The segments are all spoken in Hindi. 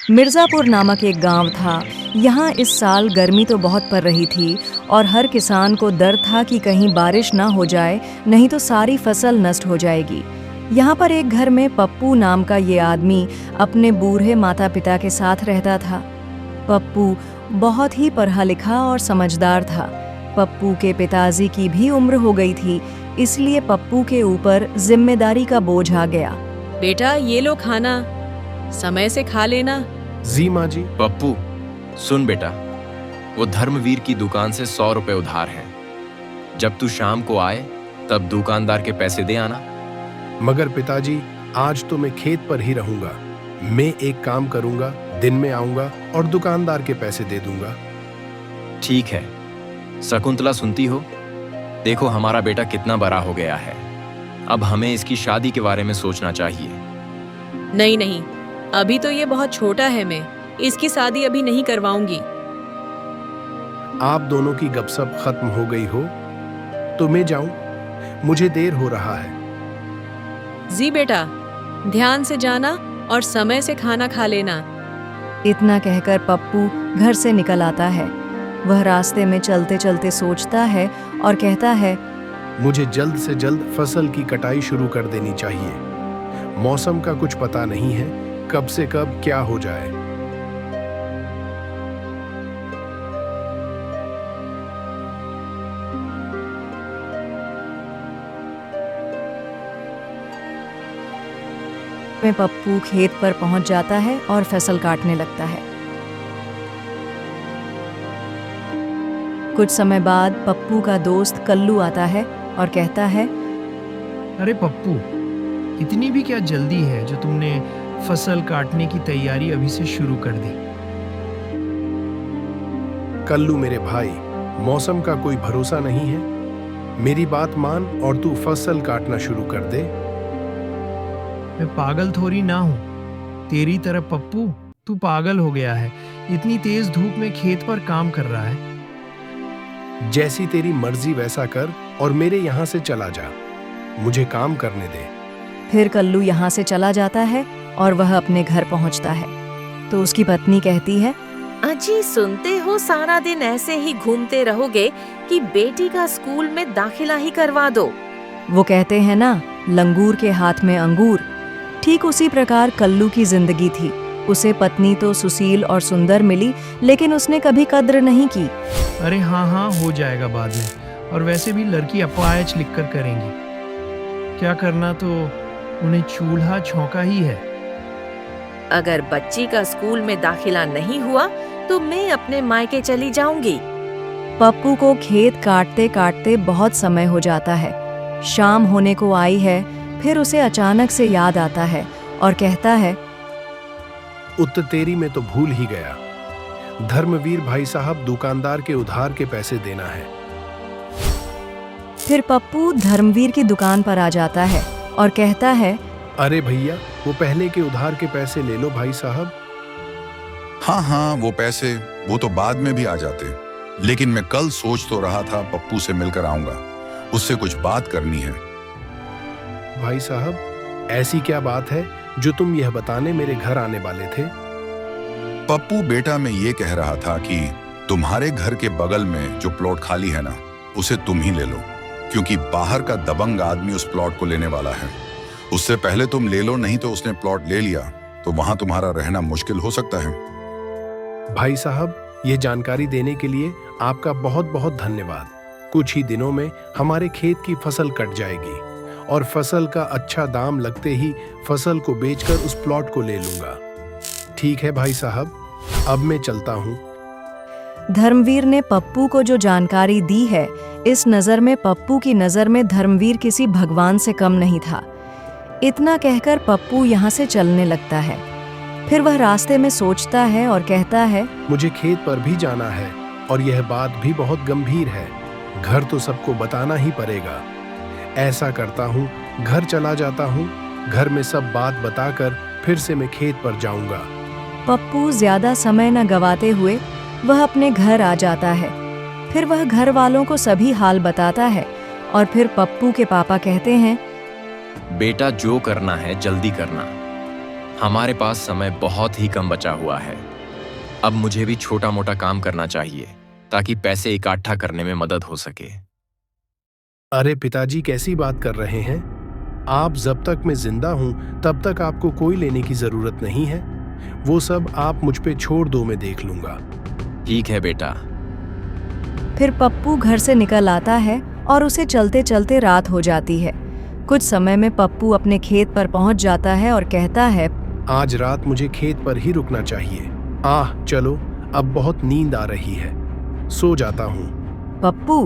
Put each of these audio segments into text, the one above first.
मिर्ज़ापुर नामक एक गांव था। यहाँ इस साल गर्मी तो बहुत पड़ रही थी और हर किसान को डर था कि कहीं बारिश ना हो जाए, नहीं तो सारी फसल नष्ट हो जाएगी। यहाँ पर एक घर में पप्पू नाम का ये आदमी अपने बूढ़े माता पिता के साथ रहता था। पप्पू बहुत ही पढ़ा लिखा और समझदार था। पप्पू के पिताजी की भी उम्र हो गई थी, इसलिए पप्पू के ऊपर जिम्मेदारी का बोझ आ गया। बेटा ये लो खाना, समय से खा लेना। जी माँ जी। पप्पू सुन बेटा, वो धर्मवीर की दुकान से 100 रुपए उधार हैं। जब तू शाम को आए तब दुकानदार के पैसे दे आना। मगर पिताजी, आज तो मैं खेत पर ही रहूंगा। मैं एक काम करूंगा, दिन में आऊंगा और दुकानदार के पैसे दे दूंगा। ठीक है। शकुंतला सुनती हो? देखो हमारा बेटा कितना बड़ा हो गया है। अब हमें इसकी शादी के बारे में सोचना चाहिए। नहीं नहीं, अभी तो ये बहुत छोटा है, मैं इसकी शादी अभी नहीं करवाऊंगी। आप दोनों की गपशप खत्म हो गई हो तो मैं जाऊं, मुझे देर हो रहा है। जी बेटा, ध्यान से जाना और समय से खाना खा लेना। इतना कहकर पप्पू घर से निकल आता है। वह रास्ते में चलते चलते सोचता है और कहता है, मुझे जल्द से जल्द फसल की कटाई शुरू कर देनी चाहिए। मौसम का कुछ पता नहीं है, कब से कब क्या हो जाए। में पप्पू खेत पर पहुंच जाता है और फसल काटने लगता है। कुछ समय बाद पप्पू का दोस्त कल्लू आता है और कहता है, अरे पप्पू, इतनी भी क्या जल्दी है जो तुमने फसल काटने की तैयारी अभी से शुरू कर दी? कल्लू मेरे भाई, मौसम का कोई भरोसा नहीं है। मेरी बात मान और तू फसल काटना शुरू कर दे। मैं पागल थोड़ी ना हूँ तेरी तरह पप्पू। तू पागल हो गया है, इतनी तेज धूप में खेत पर काम कर रहा है। जैसी तेरी मर्जी वैसा कर और मेरे यहाँ से चला जा, मुझे काम करने दे। फिर कल्लू यहाँ से चला जाता है और वह अपने घर पहुँचता है तो उसकी पत्नी कहती है, अजी सुनते हो, सारा दिन ऐसे ही घूमते रहोगे कि बेटी का स्कूल में दाखिला ही करवा दो। वो कहते हैं ना, लंगूर के हाथ में अंगूर। ठीक उसी प्रकार कल्लू की जिंदगी थी। उसे पत्नी तो सुशील और सुंदर मिली, लेकिन उसने कभी कद्र नहीं की। अरे हाँ हाँ, हो जाएगा बाद में। और वैसे भी लड़की अपायच लिख कर करेंगी, क्या करना तो उन्हें चूल्हा छौंका ही है। अगर बच्ची का स्कूल में दाखिला नहीं हुआ तो मैं अपने मायके चली जाऊंगी। पप्पू को खेत काटते काटते बहुत समय हो जाता है। शाम होने को आई है, फिर उसे अचानक से याद आता है और कहता है, उत्तेरी में तो भूल ही गया। धर्मवीर भाई साहब, दुकानदार के उधार के पैसे देना है। फिर पप्पू धर्मवीर की दुकान पर आ जाता है और कहता है, अरे भैया, वो पहले के उधार के पैसे ले लो भाई साहब। हाँ हाँ, वो पैसे वो तो बाद में भी आ जाते, लेकिन मैं कल सोच तो रहा था पप्पू से मिलकर आऊंगा, उससे कुछ बात करनी है। भाई साहब, ऐसी क्या बात है जो तुम यह बताने मेरे घर आने वाले थे? पप्पू बेटा, मैं ये कह रहा था कि तुम्हारे घर के बगल में जो प्लॉट खाली है ना, उसे तुम ही ले लो, क्योंकि बाहर का दबंग आदमी उस प्लॉट को लेने वाला है। उससे पहले तुम ले लो, नहीं तो उसने प्लॉट ले लिया तो वहां तुम्हारा रहना मुश्किल हो सकता है। भाई साहब, यह जानकारी देने के लिए आपका बहुत बहुत धन्यवाद। कुछ ही दिनों में हमारे खेत की फसल कट जाएगी और फसल का अच्छा दाम लगते ही फसल को बेचकर उस प्लॉट को ले लूंगा। ठीक है भाई साहब, अब मैं चलता हूँ। धर्मवीर ने पप्पू को जो जानकारी दी है, इस नज़र में पप्पू की नज़र में धर्मवीर किसी भगवान से कम नहीं था। इतना कहकर पप्पू यहाँ से चलने लगता है। फिर वह रास्ते में सोचता है और कहता है, मुझे खेत पर भी जाना है और यह बात भी बहुत गंभीर है। घर तो सबको बताना ही पड़ेगा। ऐसा करता हूँ, घर चला जाता हूँ, घर में सब बात बताकर फिर से मैं खेत पर जाऊंगा। पप्पू ज्यादा समय न गवाते हुए वह अपने घर आ जाता है। फिर वह घर वालों को सभी हाल बताता है और फिर पप्पू के पापा कहते हैं, बेटा जो करना है जल्दी करना, हमारे पास समय बहुत ही कम बचा हुआ है। अब मुझे भी छोटा मोटा काम करना चाहिए ताकि पैसे इकट्ठा करने में मदद हो सके। अरे पिताजी, कैसी बात कर रहे हैं आप? जब तक मैं जिंदा हूं तब तक आपको कोई लेने की जरूरत नहीं है। वो सब आप मुझ पे छोड़ दो, मैं देख लूंगा। ठीक है बेटा। फिर पप्पू घर से निकल आता है और उसे चलते चलते रात हो जाती है। कुछ समय में पप्पू अपने खेत पर पहुंच जाता है और कहता है, आज रात मुझे खेत पर ही रुकना चाहिए। चलो, अब बहुत नींद आ रही है, सो जाता हूँ। पप्पू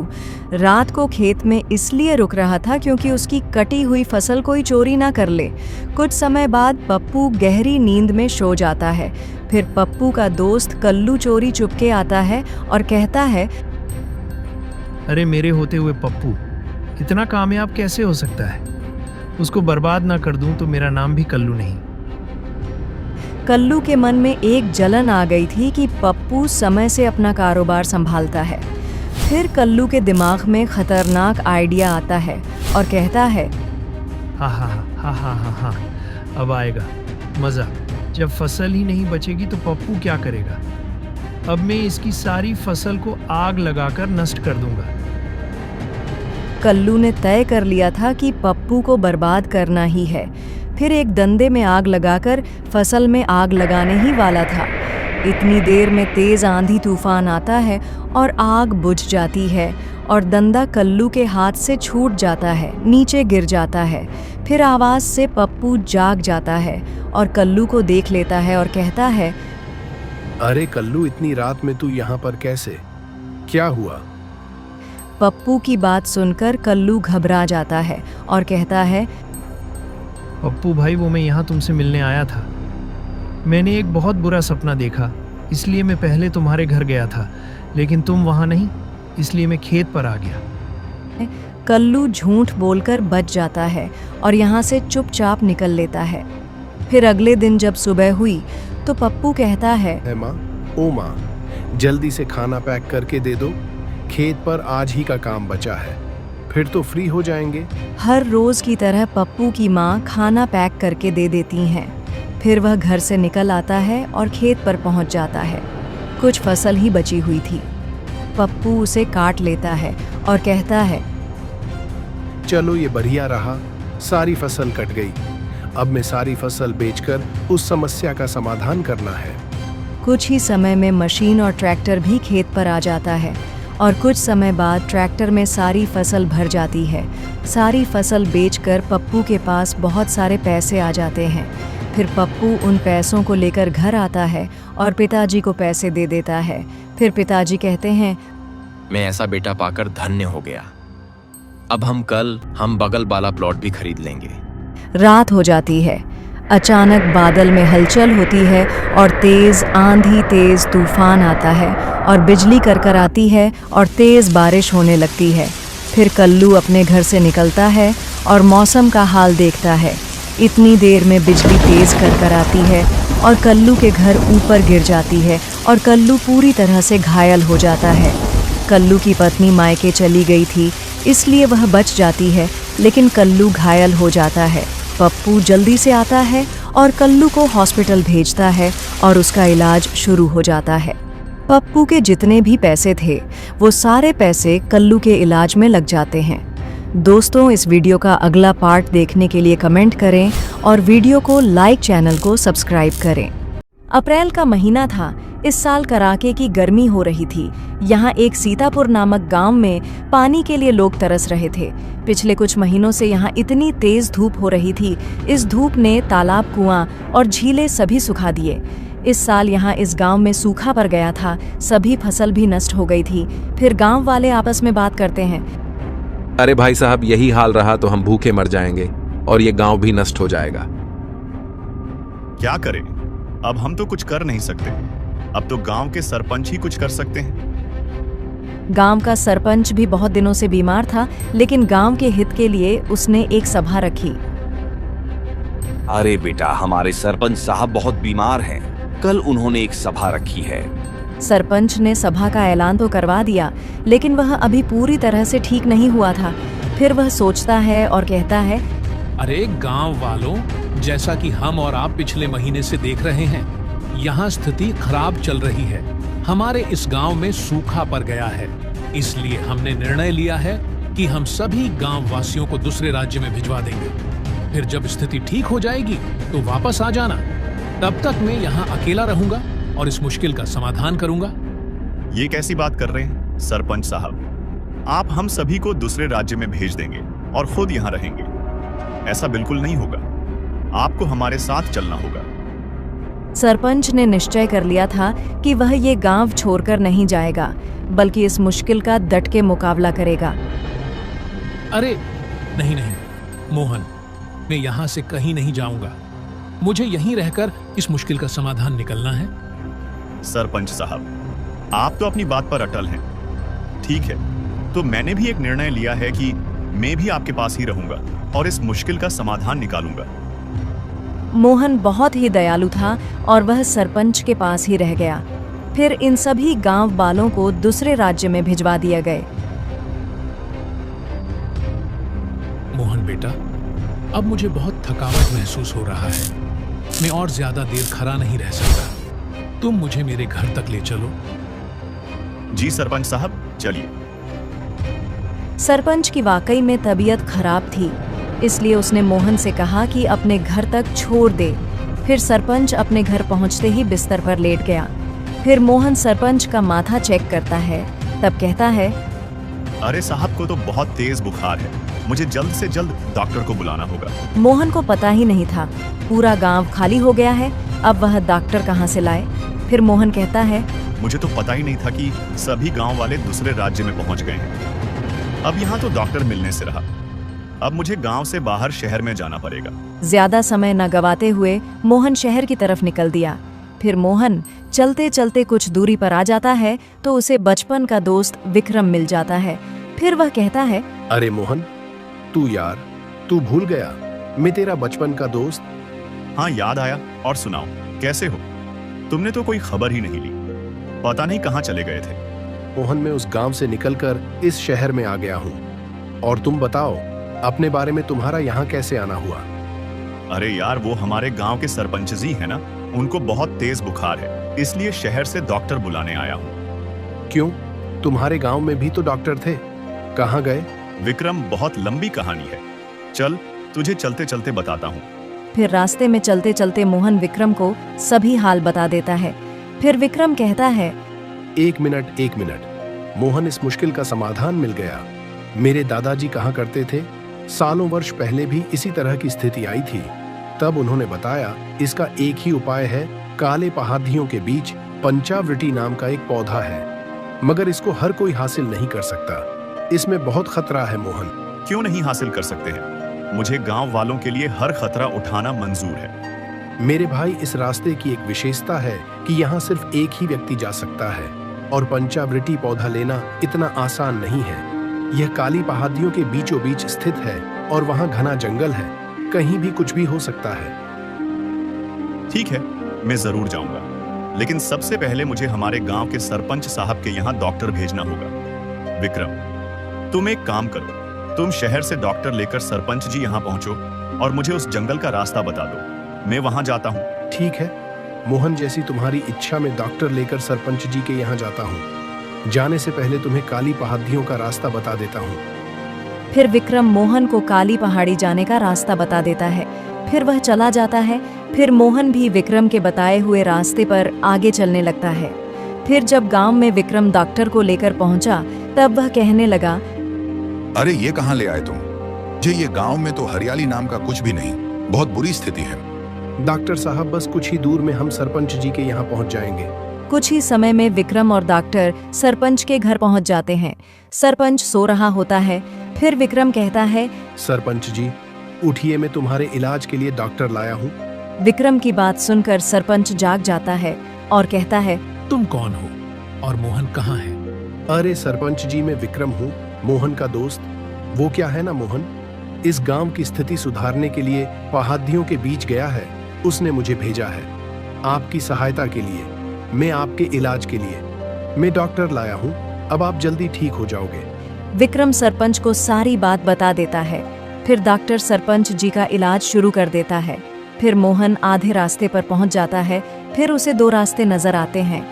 रात को खेत में इसलिए रुक रहा था क्योंकि उसकी कटी हुई फसल कोई चोरी ना कर ले। कुछ समय बाद पप्पू गहरी नींद में सो जाता है। फिर पप्पू का दोस्त कल्लू चोरी चुपके आता है और कहता है, अरे मेरे होते हुए पप्पू इतना कामयाब कैसे हो सकता है? उसको बर्बाद ना कर दूं तो मेरा नाम भी कल्लू नहीं। कल्लू के मन में एक जलन आ गई थी कि पप्पू समय से अपना कारोबार संभालता है। फिर कल्लू के दिमाग में खतरनाक आइडिया आता है और कहता है, हा हा हा हा हा हा, अब आएगा मजा। जब फसल ही नहीं बचेगी तो पप्पू क्या करेगा? अब मैं इसकी सारी फसल को आग लगाकर नष्ट कर दूंगा। कल्लू ने तय कर लिया था कि पप्पू को बर्बाद करना ही है। फिर एक दंदे में आग लगाकर फसल में आग लगाने ही वाला था। इतनी देर में तेज आंधी तूफान आता है और आग बुझ जाती है और दंदा कल्लू के हाथ से छूट जाता है, नीचे गिर जाता है। फिर आवाज से पप्पू जाग जाता है और कल्लू को देख लेता है और कहता है, अरे कल्लू, इतनी रात में तू यहाँ पर कैसे? क्या हुआ? पप्पू की बात सुनकर कल्लू घबरा जाता है और कहता है, पप्पू भाई, वो मैं यहाँ तुमसे मिलने आया था। मैंने एक बहुत बुरा सपना देखा, इसलिए मैं पहले तुम्हारे घर गया था, लेकिन तुम वहाँ नहीं, इसलिए मैं खेत पर आ गया। कल्लू झूठ बोलकर बच जाता है और यहाँ से चुपचाप निकल लेता है। फिर अगले दिन जब सुबह हुई तो पप्पू कहता है, माँ, ओ माँ, जल्दी से खाना पैक करके दे दो। खेत पर आज ही का काम बचा है, फिर तो फ्री हो जाएंगे। हर रोज की तरह पप्पू की माँ खाना पैक करके दे देती हैं। फिर वह घर से निकल आता है और खेत पर पहुंच जाता है। कुछ फसल ही बची हुई थी। पप्पू उसे काट लेता है और कहता है, चलो ये बढ़िया रहा, सारी फसल कट गई। अब मैं सारी फसल बेचकर उस समस्या का समाधान करना है। कुछ ही समय में मशीन और ट्रैक्टर भी खेत पर आ जाता है और कुछ समय बाद ट्रैक्टर में सारी फसल भर जाती है। सारी फसल बेचकर पप्पू के पास बहुत सारे पैसे आ जाते हैं। फिर पप्पू उन पैसों को लेकर घर आता है और पिताजी को पैसे दे देता है। फिर पिताजी कहते हैं, मैं ऐसा बेटा पाकर धन्य हो गया। अब हम बगल वाला प्लॉट भी खरीद लेंगे। रात हो जाती है। अचानक बादल में हलचल होती है और तेज आंधी, तेज तूफान आता है और बिजली करकराती है और तेज बारिश होने लगती है। फिर कल्लू अपने घर से निकलता है और मौसम का हाल देखता है। इतनी देर में बिजली तेज करकराती है और कल्लू के घर ऊपर गिर जाती है और कल्लू पूरी तरह से घायल हो जाता है। कल्लू की पत्नी मायके चली गई थी, इसलिए वह बच जाती है, लेकिन कल्लू घायल हो जाता है। पप्पू जल्दी से आता है और कल्लू को हॉस्पिटल भेजता है और उसका इलाज शुरू हो जाता है। पप्पू के जितने भी पैसे थे वो सारे पैसे कल्लू के इलाज में लग जाते हैं। दोस्तों, इस वीडियो का अगला पार्ट देखने के लिए कमेंट करें और वीडियो को लाइक, चैनल को सब्सक्राइब करें। अप्रैल का महीना था। इस साल कड़ाके की गर्मी हो रही थी। यहाँ एक सीतापुर नामक गांव में पानी के लिए लोग तरस रहे थे। पिछले कुछ महीनों से यहाँ इतनी तेज धूप हो रही थी, इस धूप ने तालाब, कुआं और झीलें सभी सुखा दिए। इस साल यहाँ इस गांव में सूखा पड़ गया था, सभी फसल भी नष्ट हो गई थी। फिर गांव वाले आपस में बात करते हैं, अरे भाई साहब, यही हाल रहा तो हम भूखे मर जाएंगे और ये गांव भी नष्ट हो जाएगा। क्या करें? अब हम तो कुछ कर नहीं सकते। अब तो गांव के सरपंच ही कुछ कर सकते हैं। गांव का सरपंच भी बहुत दिनों से बीमार था, लेकिन गांव के हित के लिए उसने एक सभा रखी। अरे बेटा, हमारे सरपंच साहब बहुत बीमार हैं। कल उन्होंने एक सभा रखी है। सरपंच ने सभा का ऐलान तो करवा दिया, लेकिन वह अभी पूरी तरह से ठीक नहीं हुआ था। फिर वह सोचता है और कहता है, अरे गांव वालों, जैसा कि हम और आप पिछले महीने से देख रहे हैं, यहाँ स्थिति खराब चल रही है। हमारे इस गांव में सूखा पड़ गया है, इसलिए हमने निर्णय लिया है कि हम सभी गांव वासियों को दूसरे राज्य में भिजवा देंगे। फिर जब स्थिति ठीक हो जाएगी तो वापस आ जाना। तब तक मैं यहाँ अकेला रहूंगा और इस मुश्किल का समाधान करूंगा। ये कैसी बात कर रहे हैं सरपंच साहब? आप हम सभी को दूसरे राज्य में भेज देंगे और खुद यहाँ रहेंगे। ऐसा बिल्कुल नहीं होगा। आपको हमारे साथ चलना होगा। सरपंच ने निश्चय कर लिया था कि वह ये गांव छोड़कर नहीं जाएगा, बल्कि इस मुश्किल का डट के मुकाबला करेगा। अरे नहीं नहीं मोहन, मैं यहाँ से कहीं नहीं जाऊंगा। मुझे यहीं रहकर इस मुश्किल का समाधान निकलना है। सरपंच साहब, आप तो अपनी बात पर अटल हैं। ठीक है, तो मैंने भी एक निर्णय लिया है कि मैं भी आपके पास ही रहूंगा और इस मुश्किल का समाधान निकालूंगा। मोहन बहुत ही दयालु था और वह सरपंच के पास ही रह गया। फिर इन सभी गांव वालों को दूसरे राज्य में भिजवा दिया गए। मोहन बेटा, अब मुझे बहुत थकावट महसूस हो रहा है। मैं और ज्यादा देर खड़ा नहीं रह सकता। तुम मुझे मेरे घर तक ले चलो। जी सरपंच साहब, चलिए। सरपंच की वाकई में तबीयत खराब थी, इसलिए उसने मोहन से कहा कि अपने घर तक छोड़ दे। फिर सरपंच अपने घर पहुंचते ही बिस्तर पर लेट गया। फिर मोहन सरपंच का माथा चेक करता है, तब कहता है, अरे साहब को तो बहुत तेज बुखार है, मुझे जल्द से जल्द डॉक्टर को बुलाना होगा। मोहन को पता ही नहीं था, पूरा गांव खाली हो गया है, अब वह डॉक्टर कहाँ से लाए। फिर मोहन कहता है, मुझे तो पता ही नहीं था कि सभी गांव वाले दूसरे राज्य में पहुंच गए हैं। अब यहाँ तो डॉक्टर मिलने से रहा। अब मुझे गांव से बाहर शहर में जाना पड़ेगा। ज्यादा समय न गवाते हुए मोहन शहर की तरफ निकल दिया। फिर मोहन चलते चलते कुछ दूरी पर आ जाता है तो उसे बचपन का दोस्त विक्रम मिल जाता है। फिर वह कहता है, अरे मोहन, तू यार, तू भूल गया, मैं तेरा बचपन का दोस्त। हाँ, याद आया। और सुनाओ, कैसे हो? तुमने तो कोई खबर ही नहीं ली, पता नहीं कहाँ चले गए थे। मोहन, मैं उस गांव से निकलकर इस शहर में आ गया हूँ। और तुम बताओ, अपने बारे में तुम्हारा यहाँ कैसे आना हुआ? अरे यार, वो हमारे गांव के सरपंच जी है ना, उनको बहुत तेज बुखार है, इसलिए शहर से डॉक्टर बुलाने आया हूँ। क्यों, तुम्हारे गांव में भी तो डॉक्टर थे, कहाँ गए? विक्रम, बहुत लंबी कहानी है, चल तुझे चलते चलते बताता हूँ। फिर रास्ते में चलते चलते मोहन विक्रम को सभी हाल बता देता है। फिर विक्रम कहता है, एक मिनट, मोहन, इस मुश्किल का समाधान मिल गया। मेरे दादाजी कहा करते थे, सालों वर्ष पहले भी इसी तरह की स्थिति आई थी। तब उन्होंने बताया, इसका एक ही उपाय है। काले पहाड़ियों के बीच पंचावृटी नाम का एक पौधा है, मगर इसको हर कोई हासिल नहीं कर सकता। इसमें बहुत खतरा है मोहन। क्यों नहीं हासिल कर सकते हैं? मुझे गांव वालों के लिए हर खतरा उठाना मंजूर है। मेरे भाई, इस रास्ते की एक विशेषता है कि यहाँ सिर्फ एक ही व्यक्ति जा सकता है, और पंचावृटी पौधा लेना इतना आसान नहीं है। यह काली पहाड़ियों के बीचों बीच स्थित है और वहाँ घना जंगल है, कहीं भी कुछ भी हो सकता है। ठीक है, मैं जरूर जाऊंगा, लेकिन सबसे पहले मुझे हमारे गांव के सरपंच साहब के यहाँ डॉक्टर भेजना होगा। विक्रम, तुम एक काम करो, तुम शहर से डॉक्टर लेकर सरपंच जी यहाँ पहुंचो और मुझे उस जंगल का रास्ता बता दो, मैं वहां जाता हूँ। ठीक है मोहन, जैसी तुम्हारी इच्छा, में डॉक्टर लेकर सरपंच जी के यहाँ जाता हूँ। जाने से पहले तुम्हें काली पहाड़ियों का रास्ता बता देता हूँ। फिर विक्रम मोहन को काली पहाड़ी जाने का रास्ता बता देता है। फिर वह चला जाता है। फिर मोहन भी विक्रम के बताए हुए रास्ते पर आगे चलने लगता है। फिर जब गांव में विक्रम डॉक्टर को लेकर पहुंचा, तब वह कहने लगा, अरे ये कहाँ ले आए तुम? जी, ये गांव में तो हरियाली नाम का कुछ भी नहीं, बहुत बुरी स्थिति है। डॉक्टर साहब, बस कुछ ही दूर में हम सरपंच जी के यहाँ पहुँच जाएंगे। कुछ ही समय में विक्रम और डॉक्टर सरपंच के घर पहुंच जाते हैं। सरपंच सो रहा होता है। फिर विक्रम कहता है, सरपंच जी उठिए, मैं तुम्हारे इलाज के लिए डॉक्टर लाया हूँ। विक्रम की बात सुनकर सरपंच जाग जाता है और कहता है, तुम कौन हो और मोहन कहाँ है? अरे सरपंच जी, मैं विक्रम हूँ, मोहन का दोस्त। वो क्या है ना मोहन, इस गांव की स्थिति सुधारने के लिए पहाड़ियों के बीच गया है, उसने मुझे भेजा है आपकी सहायता के लिए, मैं आपके इलाज के लिए। मैं डॉक्टर लाया हूँ, अब आप जल्दी ठीक हो जाओगे। विक्रम सरपंच को सारी बात बता देता है। फिर डॉक्टर सरपंच जी का इलाज शुरू कर देता है। फिर मोहन आधे रास्ते पर पहुंच जाता है। फिर उसे 2 रास्ते नजर आते हैं।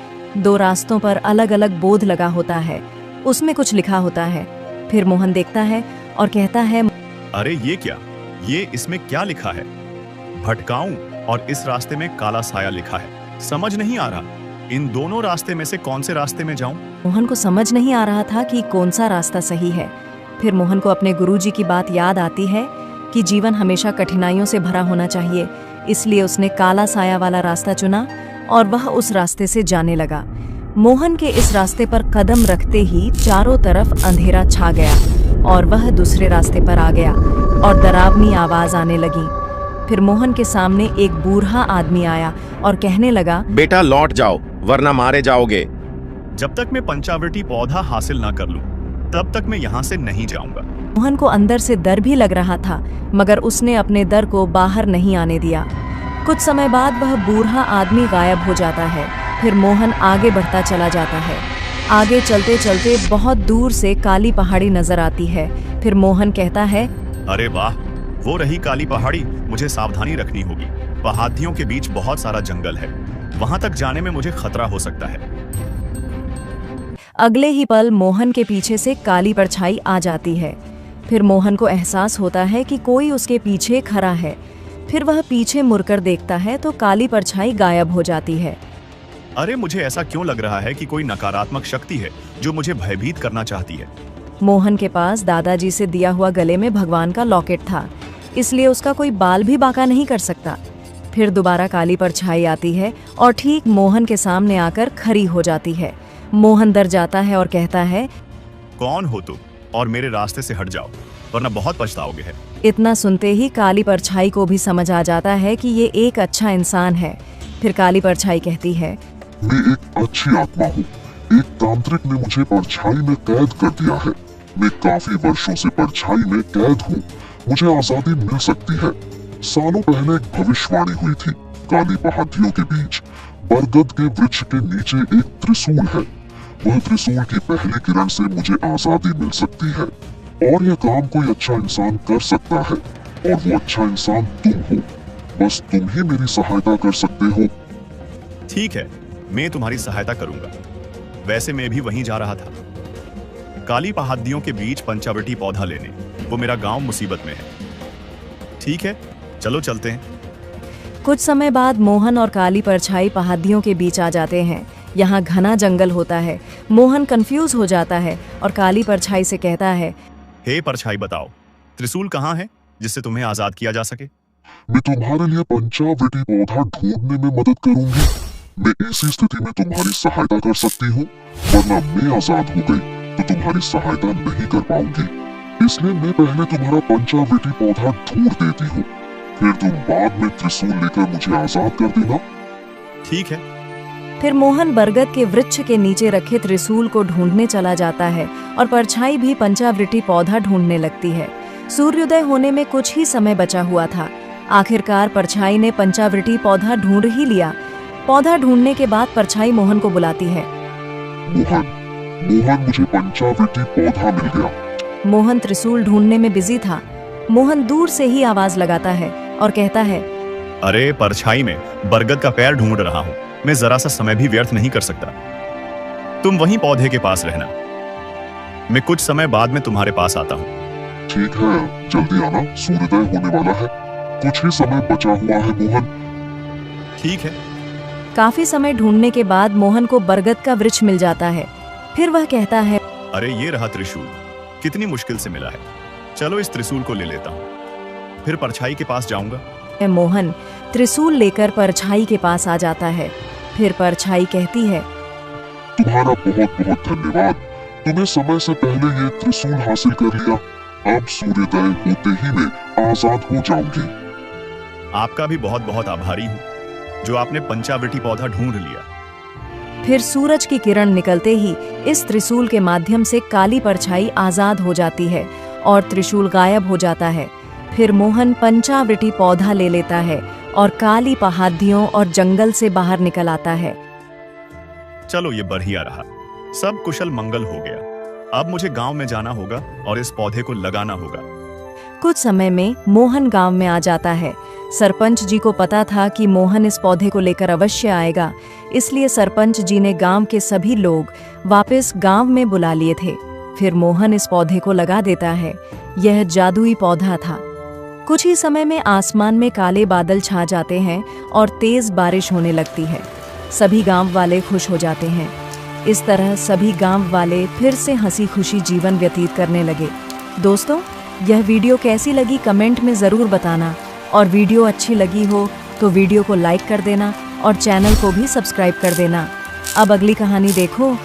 2 रास्तों पर अलग अलग बोर्ड लगा होता है, उसमें कुछ लिखा होता है। फिर मोहन देखता है और कहता है, अरे ये क्या, ये इसमें क्या लिखा है? भटकाऊं और इस रास्ते में काला साया लिखा है। समझ नहीं आ रहा इन दोनों रास्ते में से कौन से रास्ते में जाऊं? मोहन को समझ नहीं आ रहा था कि कौन सा रास्ता सही है। फिर मोहन को अपने गुरुजी की बात याद आती है कि जीवन हमेशा कठिनाइयों से भरा होना चाहिए, इसलिए उसने काला साया वाला रास्ता चुना और वह उस रास्ते से जाने लगा। मोहन के इस रास्ते पर कदम रखते ही चारों तरफ अंधेरा छा गया और वह दूसरे रास्ते पर आ गया और डरावनी आवाज आने लगी। फिर मोहन के सामने एक बूढ़ा आदमी आया और कहने लगा, बेटा लौट जाओ वरना मारे जाओगे। जब तक मैं पंचावृति पौधा हासिल ना कर लूं, तब तक मैं यहाँ से नहीं जाऊंगा। मोहन को अंदर से डर भी लग रहा था, मगर उसने अपने डर को बाहर नहीं आने दिया। कुछ समय बाद वह बूढ़ा आदमी गायब हो जाता है। फिर मोहन आगे बढ़ता चला जाता है। आगे चलते चलते बहुत दूर से काली पहाड़ी नजर आती है। फिर मोहन कहता है, अरे वाह, वो रही काली पहाड़ी। मुझे सावधानी रखनी होगी। पहाड़ियों के बीच बहुत सारा जंगल है, वहां तक जाने में मुझे खतरा हो सकता है। अगले ही पल मोहन के पीछे से काली परछाई आ जाती है। फिर मोहन को एहसास होता है कि कोई उसके पीछे खड़ा है। फिर वह पीछे मुड़कर देखता है तो काली परछाई गायब हो जाती है। अरे मुझे ऐसा क्यों लग रहा है कि कोई नकारात्मक शक्ति है जो मुझे भयभीत करना चाहती है। मोहन के पास दादाजी से दिया हुआ गले में भगवान का लॉकेट था, इसलिए उसका कोई बाल भी बांका नहीं कर सकता। फिर दोबारा काली परछाई आती है और ठीक मोहन के सामने आकर खड़ी हो जाती है। मोहन डर जाता है और कहता है, कौन हो तुम और मेरे रास्ते से हट जाओ वरना बहुत पछताओगे। है इतना सुनते ही काली परछाई को भी समझ आ जाता है कि ये एक अच्छा इंसान है। फिर काली परछाई कहती है, मैं एक अच्छी आत्मा हूँ। एक तांत्रिक ने मुझे परछाई में कैद कर दिया है। मैं काफी वर्षों से परछाई में कैद हूँ। मुझे आजादी मिल सकती है। सालों पहले एक भविष्यवाणी हुई थी। काली पहाड़ियों के बीच बरगद के वृक्ष के नीचे एक त्रिशूल है। वह त्रिशूल की पहली किरण से मुझे आजादी मिल सकती है और यह काम कोई अच्छा इंसान कर सकता है, और वो अच्छा इंसान तुम हो। बस तुम ही मेरी सहायता कर सकते हो। ठीक है, मैं तुम्हारी सहायता करूंगा। वैसे मैं भी वहीं जा रहा था, काली पहाड़ियों के बीच पंचावृति पौधा लेने। वो मेरा गांव मुसीबत में है। ठीक है, चलो चलते हैं। कुछ समय बाद मोहन और काली परछाई पहाड़ियों के बीच आ जाते हैं। यहाँ घना जंगल होता है। मोहन कंफ्यूज हो जाता है और काली परछाई से कहता है, हे परछाई, बताओ त्रिशूल कहाँ है जिससे तुम्हें आजाद किया जा सके। मैं तुम्हारे लिए पंचावृति पौधा ढूंढने में मदद करूंगी। मैं ऐसी स्थिति में तुम्हारी सहायता कर सकती हूँ, वरना मैं आजाद हो गई तो तुम्हारी सहायता नहीं कर पाऊंगी। इसलिए मैं पहले तुम्हारा पंचावृति पौधा ढूंढ देती हूँ, फिर तुम बाद में त्रिशूल लेकर मुझे आजाद कर देना। ठीक है। फिर मोहन बरगद के वृक्ष के नीचे रखे त्रिशूल को ढूंढने चला जाता है और परछाई भी पंचावृति पौधा ढूंढने लगती है। सूर्योदय होने में कुछ ही समय बचा हुआ था। आखिरकार परछाई ने पंचावृति पौधा ढूंढ ही लिया। पौधा ढूंढने के बाद परछाई मोहन को बुलाती है। मोहन, मुझे पंचावृति पौधा मिल गया। मोहन त्रिशूल ढूंढने में बिजी था। मोहन दूर से ही आवाज लगाता है और कहता है, अरे परछाई, में बरगद का पेड़ ढूंढ रहा हूँ। मैं जरा सा समय भी व्यर्थ नहीं कर सकता। तुम वहीं पौधे के पास रहना, मैं कुछ समय बाद में तुम्हारे पास आता हूँ। ठीक है, जल्दी आना, सूर्योदय होने वाला है। कुछ ही समय बचा हुआ है मोहन। ठीक है। काफी समय ढूंढने के बाद मोहन को बरगद का वृक्ष मिल जाता है। फिर वह कहता है, अरे ये रहा त्रिशूल, कितनी मुश्किल से मिला है। चलो इस त्रिशूल को ले लेता हूँ, फिर परछाई के पास जाऊंगा। मोहन त्रिशूल लेकर परछाई के पास आ जाता है। फिर परछाई कहती है, तुम्हारा बहुत बहुत धन्यवाद। तुम्हें समय से पहले ये त्रिशूल हासिल कर लिया। अब सूर्योदय होते ही मैं आजाद हो जाऊंगी। आपका भी बहुत बहुत आभारी हूँ जो आपने पंचावृति पौधा ढूंढ लिया। फिर सूरज की किरण निकलते ही इस त्रिशूल के माध्यम से काली परछाई आजाद हो जाती है और त्रिशूल गायब हो जाता है। फिर मोहन पंचावृति पौधा ले लेता है और काली पहाड़ियों और जंगल से बाहर निकल आता है। चलो ये बढ़िया रहा, सब कुशल मंगल हो गया। अब मुझे गांव में जाना होगा और इस पौधे को लगाना होगा। कुछ समय में मोहन गांव में आ जाता है। सरपंच जी को पता था कि मोहन इस पौधे को लेकर अवश्य आएगा, इसलिए सरपंच जी ने गांव के सभी लोग वापस गांव में बुला लिए थे। फिर मोहन इस पौधे को लगा देता है। यह जादुई पौधा था। कुछ ही समय में आसमान में काले बादल छा जाते हैं और तेज बारिश होने लगती है। सभी गांव वाले खुश हो जाते हैं। इस तरह सभी गांव वाले फिर से हंसी खुशी जीवन व्यतीत करने लगे। दोस्तों, यह वीडियो कैसी लगी कमेंट में ज़रूर बताना, और वीडियो अच्छी लगी हो तो वीडियो को लाइक कर देना और चैनल को भी सब्सक्राइब कर देना। अब अगली कहानी देखो।